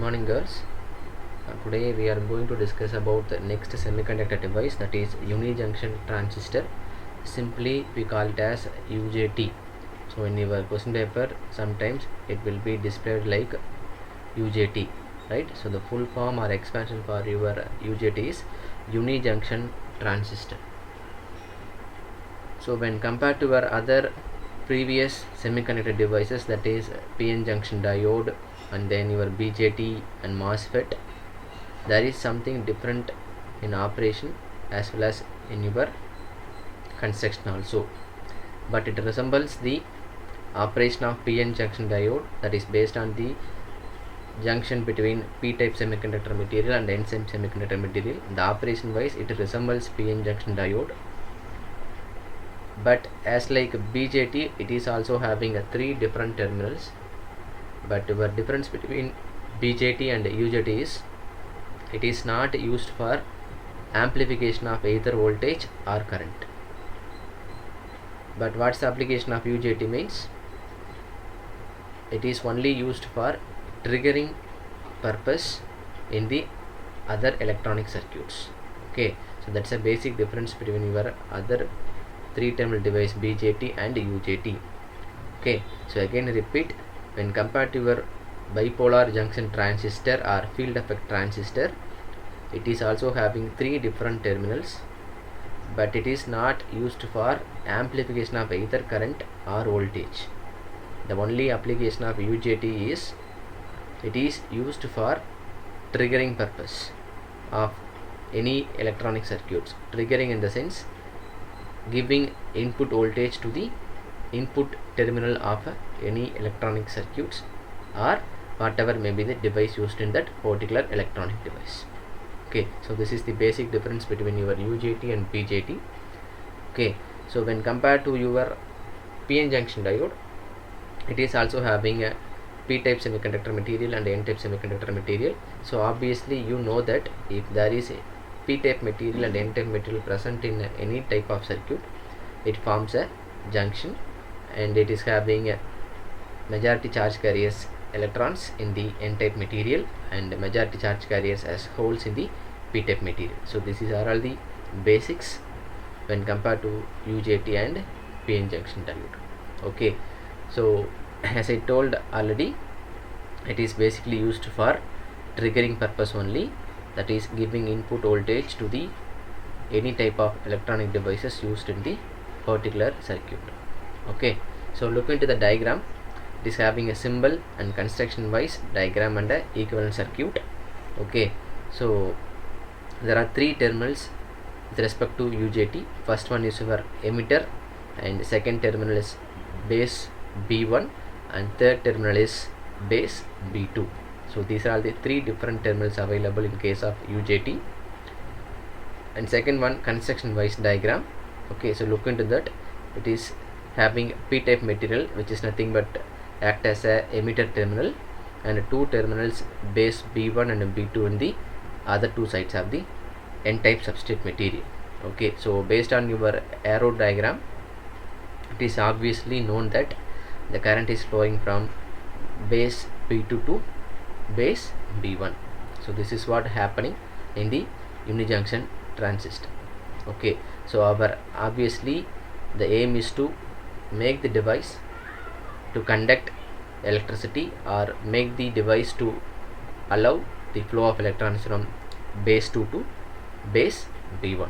Morning girls. Today we are going to discuss about the next semiconductor device, that is unijunction transistor. Simply we call it as UJT. So in your question paper sometimes it will be displayed like UJT, right? So the full form or expansion for your UJT is unijunction transistor. So when compared to our other previous semiconductor devices, that is PN junction diode and then your BJT and MOSFET, there is something different in operation as well as in your construction also, but it resembles the operation of PN junction diode, that is based on the junction between p-type semiconductor material and n-type semiconductor material. The operation wise it resembles PN junction diode, but as like BJT it is also having three different terminals. But the difference between BJT and UJT is it is not used for amplification of either voltage or current. But what's the application of UJT means? It is only used for triggering purpose in the other electronic circuits. Okay, so that's a basic difference between your other three terminal device BJT and UJT. Okay, so again repeat, when compared to your bipolar junction transistor or field effect transistor, it is also having three different terminals, but it is not used for amplification of either current or voltage. The only application of UJT is it is used for triggering purpose of any electronic circuits. Triggering in the sense giving input voltage to the input terminal of any electronic circuits or whatever may be the device used in that particular electronic device. Okay, so this is the basic difference between your UJT and BJT. Okay, so when compared to your PN junction diode, it is also having a p-type semiconductor material and n-type semiconductor material. So obviously you know that if there is a p-type material and n-type material present in any type of circuit, it forms a junction and it is having a majority charge carriers electrons in the n-type material and majority charge carriers as holes in the p-type material. So this is all the basics when compared to UJT and PN junction diode. Okay, so as I told already, it is basically used for triggering purpose only, that is giving input voltage to the any type of electronic devices used in the particular circuit. Okay, so look into the diagram. It is having a symbol and construction wise diagram and a equivalent circuit. Okay, so there are three terminals with respect to UJT. First one is your emitter and second terminal is base B1 and third terminal is base B2. So these are the three different terminals available in case of UJT. And second one, construction wise diagram. Okay, so look into that. It is having p-type material which is nothing but act as a emitter terminal, and two terminals base B1 and B2 in the other two sides of the n-type substrate material. Okay, so based on your arrow diagram, it is obviously known that the current is flowing from base B2 to base B1. So this is what happening in the unijunction transistor. Okay, so our obviously the aim is to make the device to conduct electricity or make the device to allow the flow of electrons from base 2 to base B1.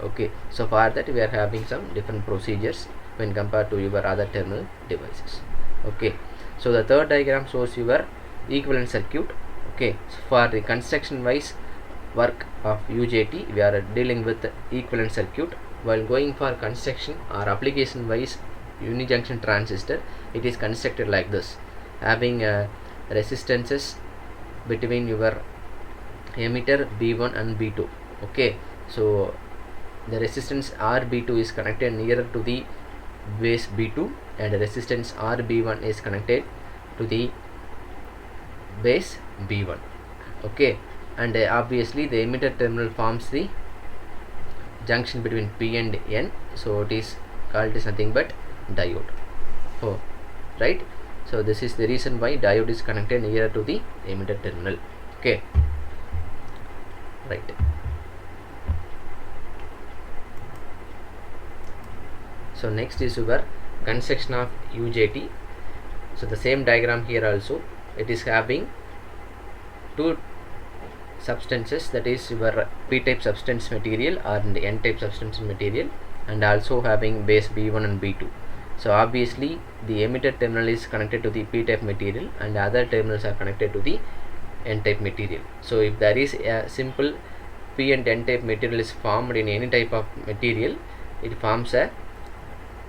Okay, so for that we are having some different procedures when compared to your other terminal devices. Okay, so the third diagram shows your equivalent circuit. Okay, so for the construction wise work of UJT, we are dealing with equivalent circuit. While going for construction or application wise unijunction transistor, it is constructed like this, having resistances between your emitter B1 and B2. Okay, so the resistance RB2 is connected nearer to the base B2 and resistance RB1 is connected to the base B1. Okay, and obviously the emitter terminal forms the junction between P and N, so it is called as nothing but diode. Oh, right. So this is the reason why diode is connected nearer to the emitter terminal. Okay, right. So next is your construction of UJT. So the same diagram here also, it is having two substances, that is your p-type substance material or the n-type substance material, and also having base B1 and B2. So obviously the emitter terminal is connected to the p-type material and other terminals are connected to the n-type material. So if there is a simple p and n-type material is formed in any type of material, it forms a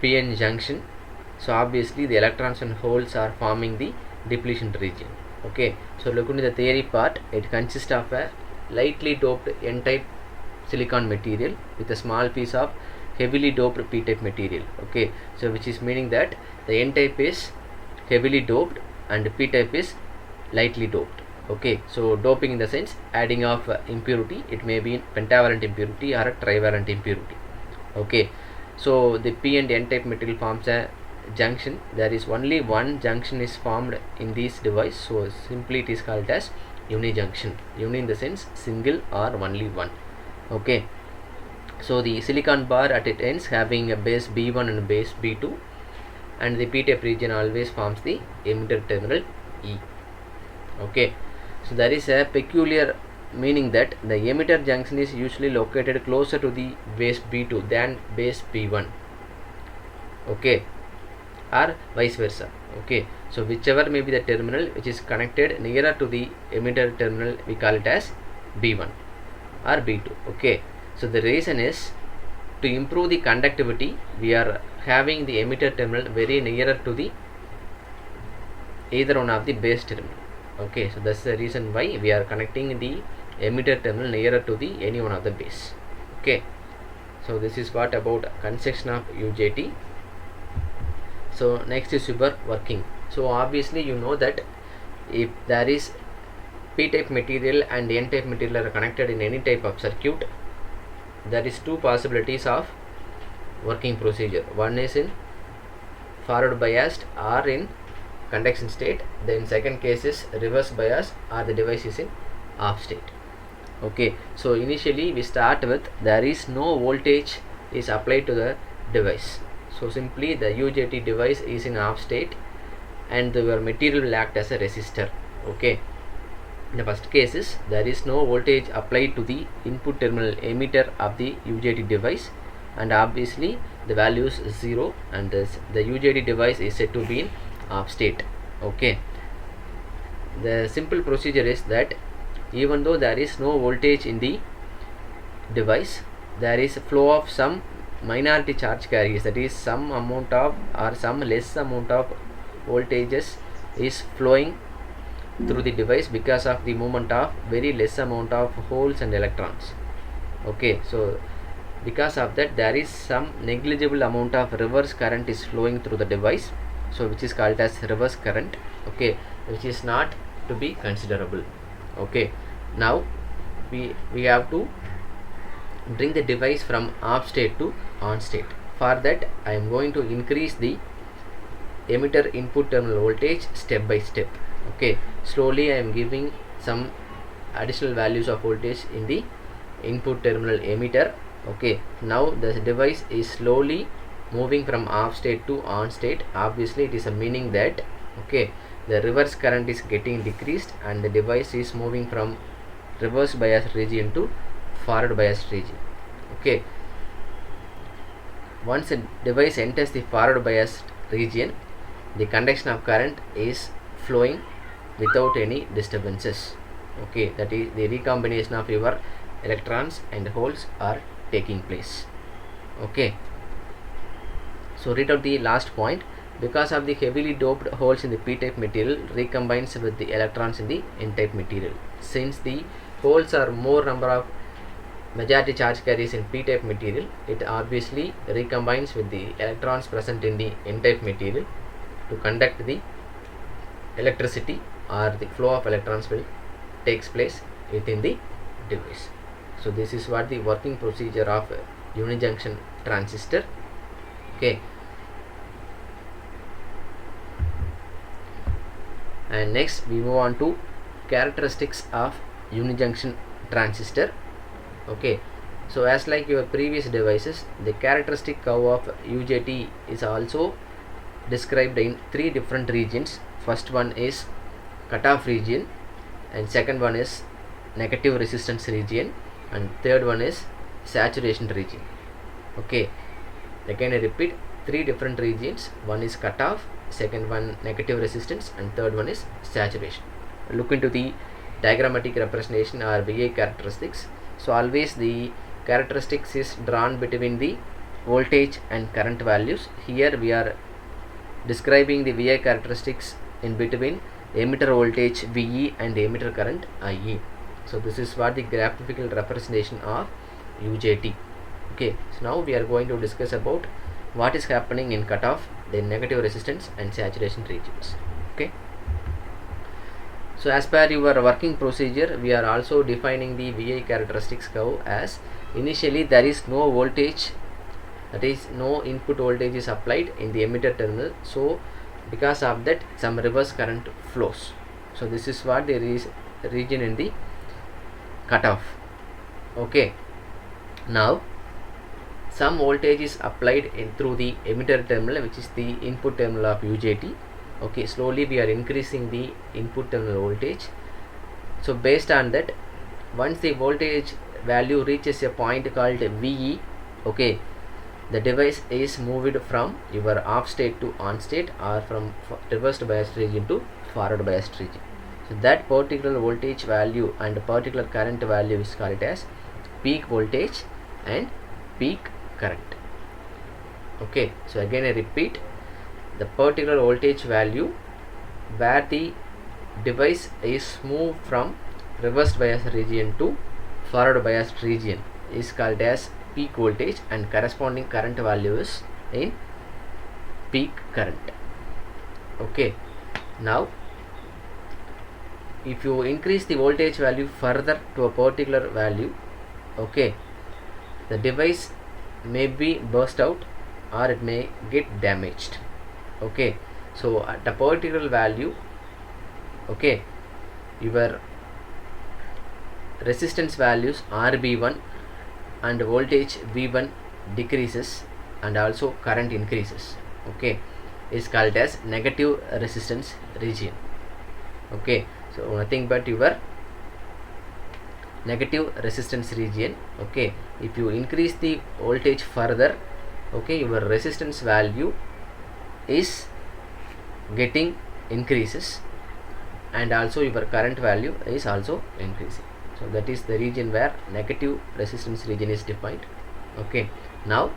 p-n junction. So obviously the electrons and holes are forming the depletion region. Okay, so look into the theory part. It consists of a lightly doped n-type silicon material with a small piece of heavily doped p-type material. Okay, so which is meaning that the n-type is heavily doped and p-type is lightly doped. Okay, so doping in the sense adding of impurity, it may be pentavalent impurity or a trivalent impurity. Okay, so the p and n-type material forms a junction. There is only one junction is formed in this device, so simply it is called as unijunction. Uni in the sense single or only one. Okay, so the silicon bar at its ends having a base B1 and base B2, and the p-type region always forms the emitter terminal E. Okay, so there is a peculiar meaning that the emitter junction is usually located closer to the base B2 than base B1. Okay, or vice versa. Okay, so whichever may be the terminal which is connected nearer to the emitter terminal, we call it as B1 or B2. Okay, so the reason is to improve the conductivity, we are having the emitter terminal very nearer to the either one of the base terminal. Okay, so that's the reason why we are connecting the emitter terminal nearer to the any one of the base. Okay, so this is what about construction of UJT. So next is your working. So obviously you know that if there is p-type material and n-type material are connected in any type of circuit, there is two possibilities of working procedure. One is in forward biased or in conduction state. Then second case is reverse bias or the device is in off state. Okay, so initially we start with there is no voltage is applied to the device. So simply the UJT device is in off state and your material will act as a resistor. Okay, in the first case is there is no voltage applied to the input terminal emitter of the UJT device, and obviously the value is 0, and the UJT device is said to be in off state. Okay, the simple procedure is that even though there is no voltage in the device, there is a flow of some minority charge carriers, that is some amount of or some less amount of voltages is flowing through the device because of the movement of very less amount of holes and electrons. Okay, so because of that there is some negligible amount of reverse current is flowing through the device, so which is called as reverse current. Okay, which is not to be considerable. Okay, now we have to bring the device from off state to on state. For that I am going to increase the emitter input terminal voltage step by step. Okay, slowly I am giving some additional values of voltage in the input terminal emitter. Okay, now the device is slowly moving from off state to on state. Obviously it is a meaning that okay, the reverse current is getting decreased and the device is moving from reverse bias region to forward bias region. Okay, once a device enters the forward bias region, the conduction of current is flowing without any disturbances. Okay, that is the recombination of your electrons and holes are taking place. Okay, so read out the last point. Because of the heavily doped holes in the p-type material recombines with the electrons in the n-type material. Since the holes are more number of majority charge carriers in p-type material, it obviously recombines with the electrons present in the n-type material to conduct the electricity, or the flow of electrons will takes place within the device. So this is what the working procedure of unijunction transistor. Okay, And next we move on to characteristics of unijunction transistor. Okay, so as like your previous devices, the characteristic curve of UJT is also described in three different regions. First one is cutoff region, and second one is negative resistance region, and third one is saturation region. Okay, again I repeat, three different regions. One is cutoff, second one negative resistance, and third one is saturation. Look into the diagrammatic representation or VI characteristics. So always the characteristics is drawn between the voltage and current values. Here we are describing the VI characteristics in between emitter voltage VE and emitter current IE. So this is what the graphical representation of UJT. Okay, so now we are going to discuss about what is happening in cutoff, then negative resistance and saturation regions. Okay, so as per your working procedure, we are also defining the VI characteristics curve as initially there is no voltage, that is no input voltage is applied in the emitter terminal. So because of that some reverse current flows. So this is what there is region in the cutoff. Okay, now some voltage is applied through the emitter terminal, which is the input terminal of UJT. Okay, slowly we are increasing the input terminal voltage. So based on that, once the voltage value reaches a point called VE, okay, the device is moved from your off state to on state, or from reversed biased region to forward biased region. So that particular voltage value and particular current value is called as peak voltage and peak current. Okay, so again I repeat, the particular voltage value where the device is moved from reversed bias region to forward biased region is called as peak voltage, and corresponding current value is in peak current. Okay, now if you increase the voltage value further to a particular value, okay, the device may be burst out or it may get damaged. Okay, so at a particular value, okay, your resistance values RB1 and voltage V1 decreases and also current increases. Okay, is called as negative resistance region. Okay, so nothing but your negative resistance region. Okay, if you increase the voltage further, okay, your resistance value is getting increases and also your current value is also increasing. So that is the region where negative resistance region is defined. Okay, now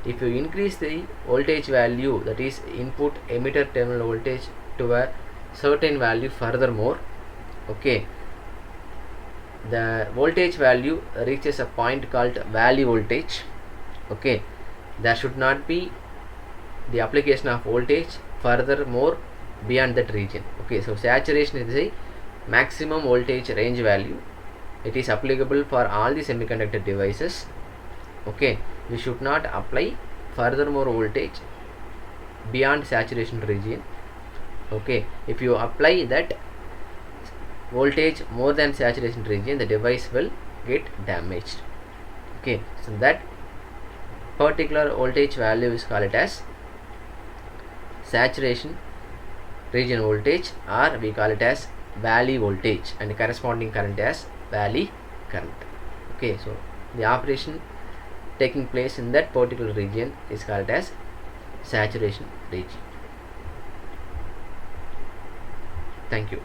if you increase the voltage value, that is input emitter terminal voltage, to a certain value furthermore, okay, the voltage value reaches a point called valley voltage. Okay, there should not be the application of voltage furthermore beyond that region. Okay, so saturation is a maximum voltage range value. It is applicable for all the semiconductor devices. Okay, we should not apply furthermore voltage beyond saturation region. Okay, if you apply that voltage more than saturation region, the device will get damaged. Okay, so that particular voltage value is called as saturation region voltage, or we call it as valley voltage, and corresponding current as valley current. Okay, so the operation taking place in that particular region is called as saturation region. Thank you.